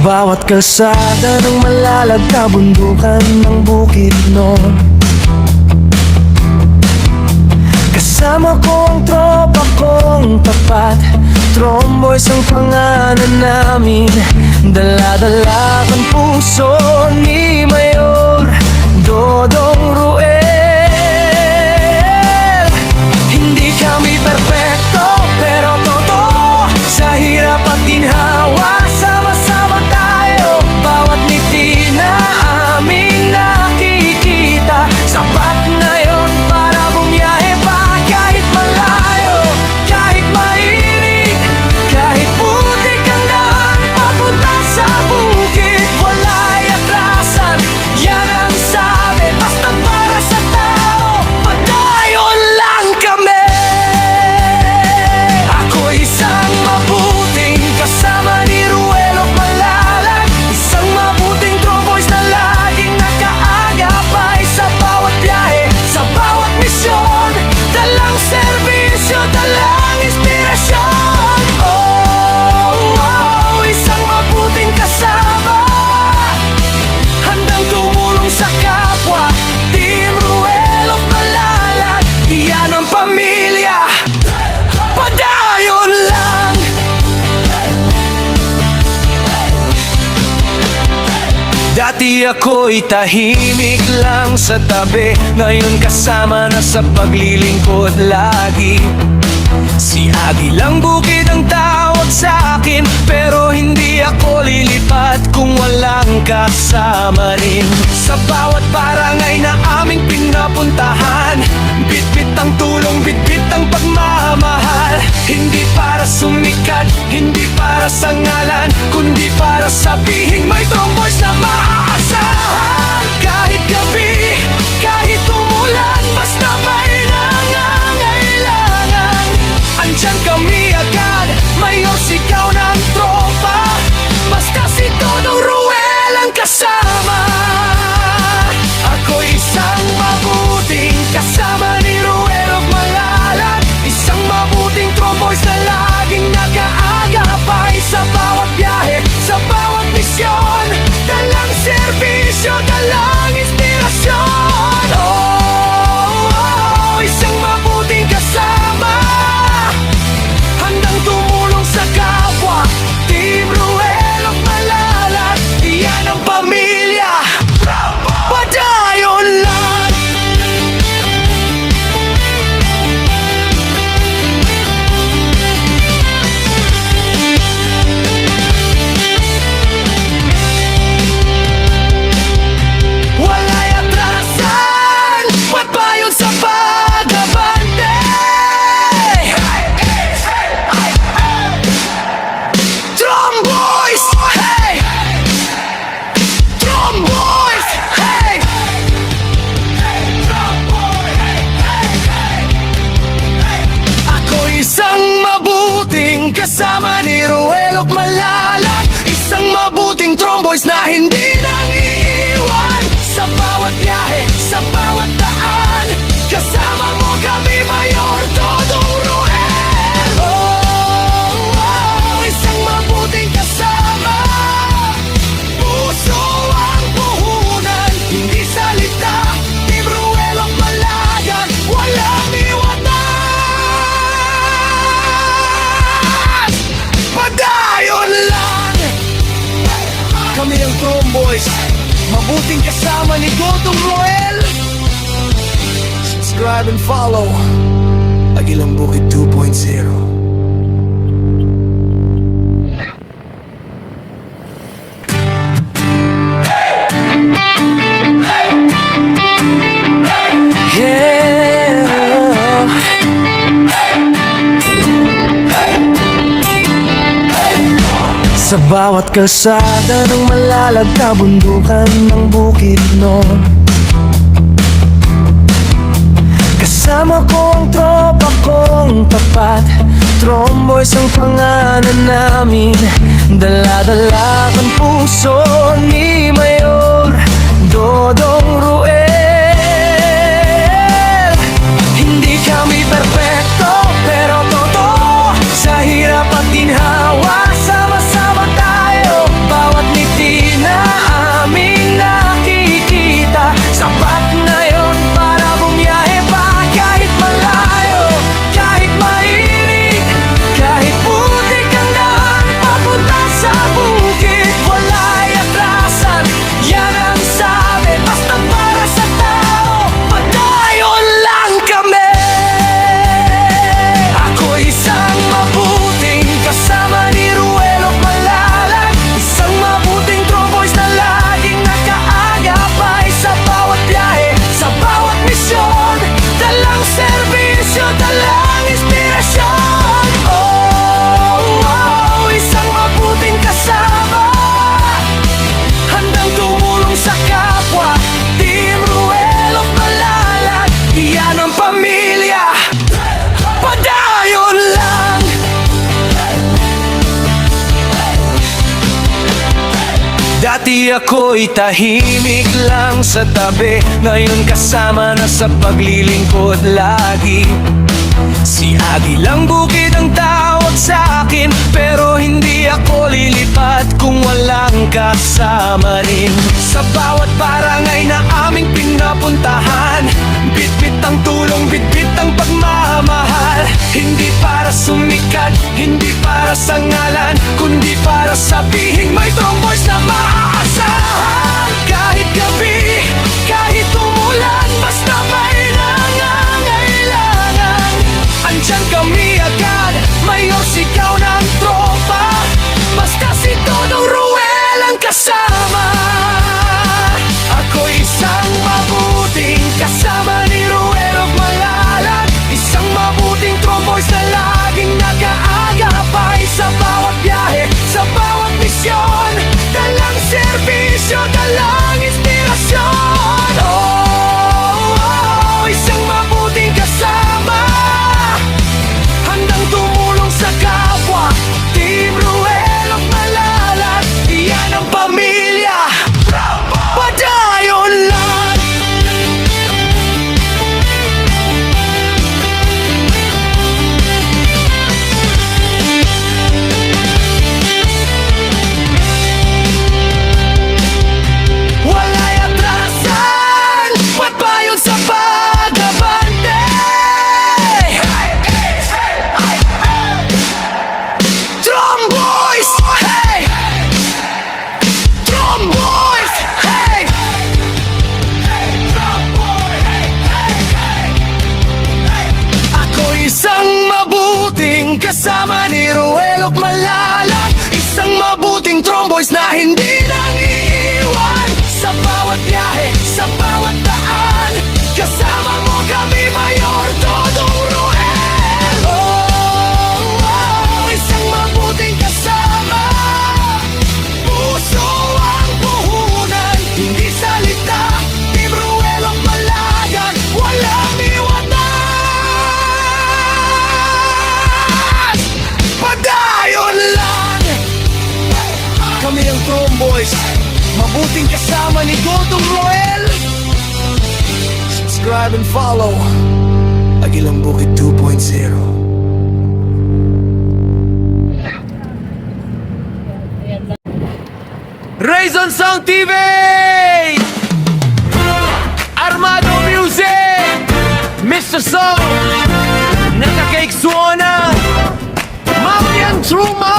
bawat kalsada ng malalag na bundukan ng Bukidnon. Kasama ko ang tropa kong tapat, Tromboys ang pangalan namin. Dala-dala ang puso ni Mayor Dodong Ruel. Hindi kami perpekto pero totoo, sa hirap at ginhawa sama-sama tayo. Bawat ngiti na aming nakikita, sapat na yon para bumiyahe pa. Kahit malayo, kahit mainit, kahit putik ang daan papunta sa bukid, wala'y atrasan, yan ang sabi. Basta para sa tao, padayon lang kami. Ako isang mabuting kasama ni Ruel of Malalag, isang mabuting Tromboys na laging nakaagapay sa bawat biyahe, sa bawat misyon. Dalang serbisyo, dalang inspirasyon. Oh, oh, isang mabuting kasama, handang tumulong sa kapwa. Team Ruel of Malalag, iyan ang pamilya. Padayon lang. Dati ako'y tahimik lang sa tabi, ngayon kasama na sa paglilingkod lagi. Si Agilang Bukid ang tawag sa akin, pero hindi ako lilipat kung walang kasama rin. Sa bawat barangay na aming pinapuntahan, bitbit ang tulong, bitbit ang pagmamahal. Hindi para sumikat, hindi para sa ngalan, kundi para sabihin may Tromboys na maaasahan. Kahit gabi, kahit umulan, basta may nangangailangan, andyan kami agad. Mayor, sigaw ng tropa, basta si Dodong Ruel ang kasama. Ako isang mabuting kasama ni Ruel of Malalag, isang mabuting Tromboys na laging nakaagapay sa bawat biyahe, sa bawat misyon. Dalang serbisyo, dalang inspirasyon. Oh, oh, isang mabuting kasama, handang tumulong sa kapwa. Team Ruel of Malalag, iyan ang pamilya. Padayon lang. Wala'y atrasan, pagpayon sa pag-abante. Tromboys, hey! Tromboys, hey! Ako isang mabuting kasama ni Ruel of Malalag, isang mabuting Tromboys na hindi nang iiwan. Sa bawat biyahe, sa bawat daan, kasama mo kami, Mayor Dodong Ruel. Oh, oh, isang mabuting kasama, puso ang puhunan, hindi salita. Team Ruel of Malalag, walang iwanan. Padayon lang. Kami ang Tromboys, mabuting kasama ni Dodong Ruel. Subscribe and follow Agilang Bukid 2.0. Sa bawat kalsada ng malalag na bundukan ng Bukidnon, kasama ko ang tropa kong tapat, Tromboys ang pangalan namin. Dala-dala ang puso ni Mayor Dodong Ruel. Hindi kami perpekto pero totoo, sa hirap at ginhawa sama-sama tayo. Bawat Dati ako'y tahimik lang sa tabi, ngayon kasama na sa paglilingkod lagi. Si Agi lang bukid ang tawag sa akin, pero hindi ako lilipat kung walang kasama rin. Sa bawat barangay na aming pinapuntahan, bitbit ang tulong, bitbit ang pagmamahal. Hindi para sumikat, hindi para sa ngalan, kundi para sabihin may tromboys na maaasahan. Kahit gabi, kahit umulan, basta may nangangailangan, andyan kami agad, mayor sigaw ng tropa, basta si Dodong Ruel ang kasama. Ako isang mabuting kasama ni Ruel of Malalag, isang mabuting tromboys na laging nag-aagapay sa bawat biyahe, sa bawat misyon, dalang serbisyo, dalang inspirasyon. Oh, isang mabuting kasama, handang tumulong sa kapwa. Team Ruel of Malalag, iyan ang pamilya, padayon lang. Wala'y atrasan, pagbayon sa pag-abante. Tromboys, hey! Tromboys, hey! Ako isang mabuting kasama ni Ruel of Malalag, isang mabuting tromboys na hindi nang iiwan sa bawat biyahe, sa bawat daan. Kasama mo kami, Mayor Dodong Ruel. Oh, isang mabuting kasama, puso ang puhunan, hindi salita. Team Ruel of Malalag, walang iwanan, padayon lang. Kami ang Tromboys, mabuting kasama ni Dodong Ruel. Subscribe and follow Agilang Bukid 2.0. Raison Sound TV, Armado Music, Mr. Song, Naka-Cake Suona, Mamian Truman.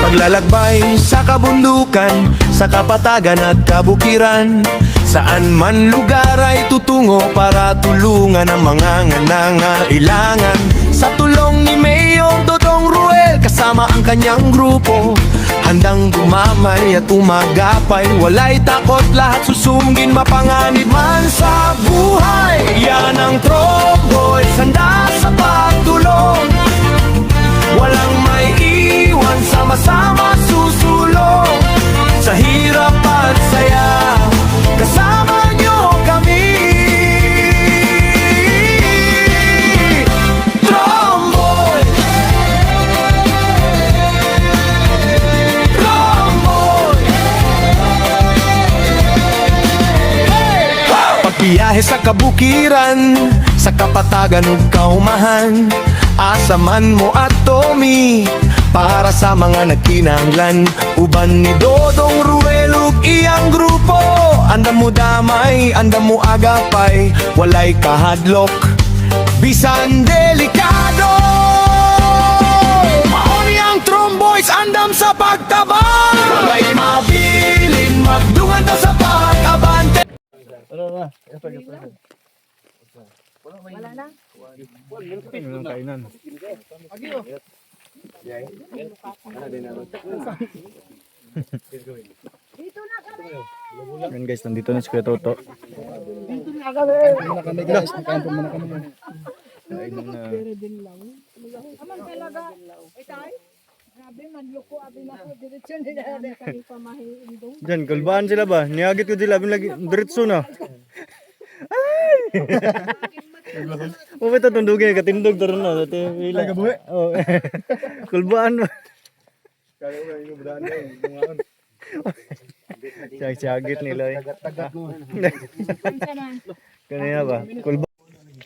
Paglalakbay sa kabundukan, sa kapatagan at kabukiran, saan man lugar ay tutungo para tulungan ang mga nangangailangan. Sa tulong ni Mayor Dodong Ruel, kasama ang kanyang grupo, handang gumamay at umagapay. Walay takot, lahat susungin, mapanganib man sa buhay. Yan ang Tromboys, handa sa pagtulong, walang may iwan, sama-sama susulong. Sa hirap at saya, kasama nyo kami. Tromboy, Tromboy. Pagbiyahe sa kabukiran, sa kapatagan ug kaumahan, asa man mo at Tommy, para sa mga nagkinahanglan. Uban ni Dodong Ruel ug iyang grupo, andam mo damay, andam mo agapay, walay kahadlok, bisan delikado. Mauni ang Tromboys, andam sa pagtabang, walay mabilin, magdungan daw sa pag-abante. Wala na. Kainan. Dito na kami. Yan guys, nandito na si Kuya Toto. Dito na kami. Muna kami guys, nagkampo muna kami. Kainan na. Aman talaga. Ay tayo. Grabe, manloko. Abi na po. Diretso nila. Kami pamahiindong. Diyan, kalbaan sila ba? Niyagit ko sila, lagi diretso na. O ito tundugin katindog taron na dati ila. Gabuhi. Oh. Kulbaan mo. Kaya ko yung budaan ngayon. Siyag-siyagit nila eh. Tagat mo. Unsa man? Kanina ba? Kulba.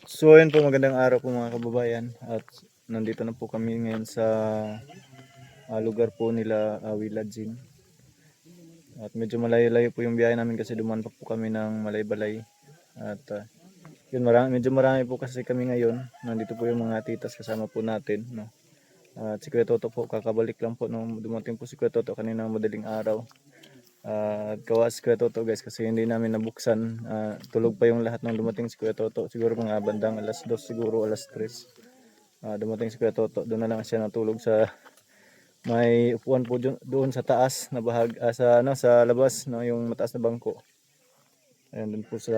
So ayun po, magandang araw po mga kababayan. At nandito na po kami ngayon sa lugar po nila Wiladzin. At medyo malayo-layo po yung biyahe namin kasi dumaan pa po kami ng Malaybalay. At yun, medyo marami po kasi kami ngayon. Nandito po yung mga titas kasama po natin. No? At si Kuya Toto po, kakabalik lang po nung dumating po si Kuya Toto kanina madaling araw. At kawas Kuya Toto guys kasi hindi namin nabuksan. Tulog pa yung lahat nung dumating si Kuya Toto. Siguro mga bandang alas 2, siguro alas 3. Dumating si Kuya Toto. Doon na lang siya natulog sa may upuan po doon sa taas na sa labas, no, yung mataas na bangko. Ayun doon po sa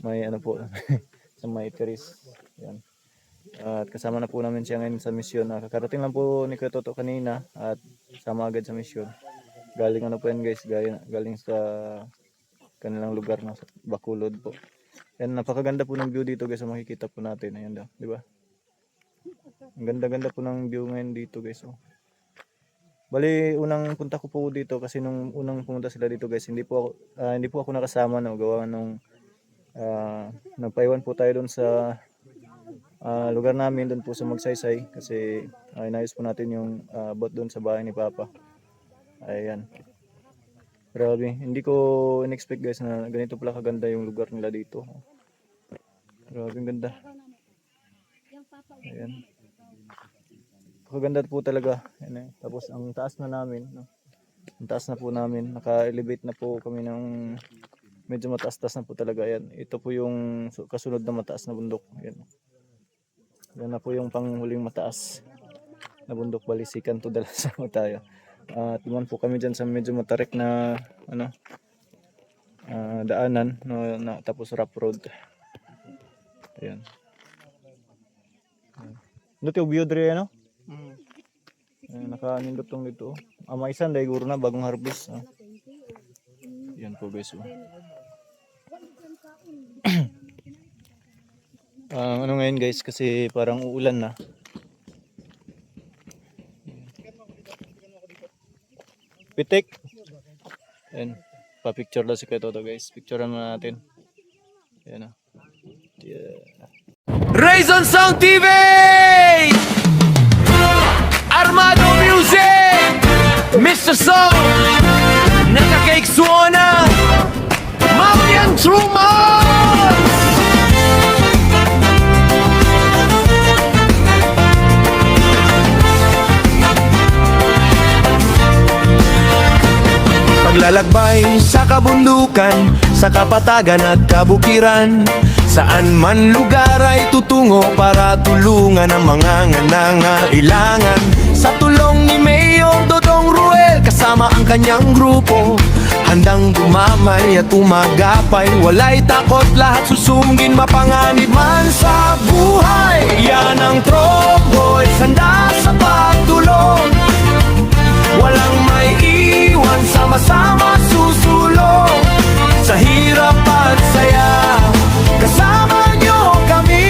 may po sa may terrace. Yan. At kasama na po namin siya ngayon sa misyon. Kakarating lang po ni Kuya Toto kanina at sama agad sa misyon. Galing po yan guys, galing sa kanilang lugar na sa Bacolod po. Yan, napakaganda po ng view dito guys, makikita po natin. Ayan daw, di ba? Ang ganda-ganda po ng view ngayon dito guys. Oh. Bali, unang punta ko po dito kasi nung unang pumunta sila dito guys, hindi po ako nakasama, no, gawa nung nagpaiwan po tayo doon sa lugar namin doon po sa Magsaysay kasi inayos po natin yung boat doon sa bahay ni Papa. Ayan. Grabe, hindi ko in-expect guys na ganito pala kaganda yung lugar nila dito. Grabe, ang ganda. Ayan. Kaganda po talaga. Ayan, eh. Tapos ang taas na namin, no? Ang taas na po namin, naka-elevate na po kami ng medyo mataas-taas na po talaga. Ayan. Ito po yung kasunod na mataas na bundok. Ayan. Yan na po yung panghuling mataas na bundok, balisikan to Dalasang tayo. Tuman po kami dyan sa medyo matarik na daanan, no, tapos rough road. Ayan. Dito yung view dre, no? Naka-nindot tong dito. Maisan dahil guro na bagong harvest. Yan po guys. Ano ngayon guys kasi parang uulan na. Pitik. Ayan. Pa-picture daw si Kuya Toto guys. Picturean mo natin. Ayan na. Yeah. Raison Sound TV! Armado Music! Mr. Song! Naka-cake suona! Mamian Truman! Paglalakbay sa kabundukan, sa kapatagan at kabukiran, saan man lugar ay tutungo para tulungan ang mga nangangailangan. Sa tulong ni Mayor Dodong Ruel kasama ang kanyang grupo, handang gumamay at umagapay, walay takot, lahat susungin, mapanganib man sa buhay. Yan ang Tromboys, handa sa pagtulong, walang may iwan, sama-sama susulong. Sa hirap at saya, kasama nyo kami.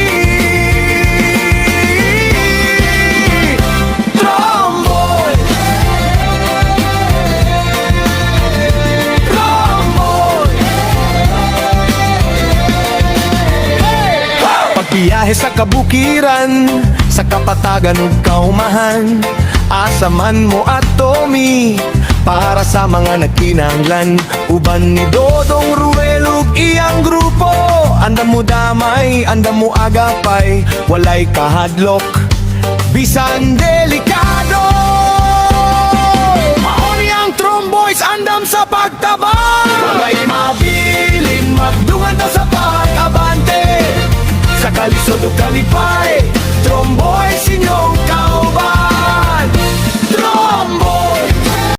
Tromboy, Tromboy. Pagbiyahe sa kabukiran, sa kapatagan ug kaumahan, asaman mo at Tommy para sa mga nagkinahanglan. Uban ni Dodong Ruel ug iyang grupo, andam mo damay, andam mo agapay, walay kahadlok, bisan delikado. Mauni ang Tromboys, andam sa pagtabang, walay mabilin, magdungan daw sa pag-abante, sa kalisod ug kalipay.